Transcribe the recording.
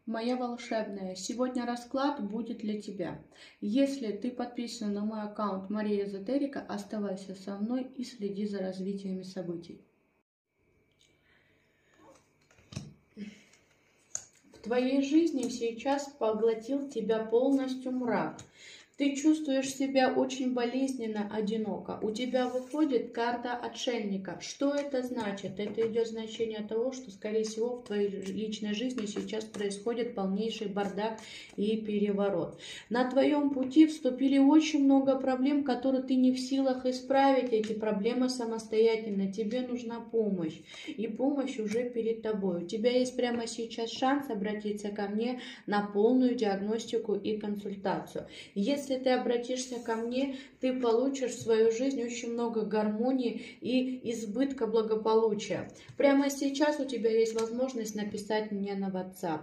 Моя волшебная, сегодня расклад будет для тебя. Если ты подписан на мой аккаунт Мария Эзотерика, оставайся со мной и следи за развитиями событий. В твоей жизни сейчас поглотил тебя полностью мрак. Ты чувствуешь себя очень болезненно, одиноко. У тебя выходит карта отшельника. Что это значит? Это идет значение того, что, скорее всего, в твоей личной жизни сейчас происходит полнейший бардак и переворот. На твоем пути вступили очень много проблем, которые ты не в силах исправить. Эти проблемы самостоятельно. Тебе нужна помощь. И помощь уже перед тобой. У тебя есть прямо сейчас шанс обратиться ко мне на полную диагностику и консультацию. Если ты обратишься ко мне, ты получишь в свою жизнь очень много гармонии и избытка благополучия. Прямо сейчас у тебя есть возможность написать мне на WhatsApp.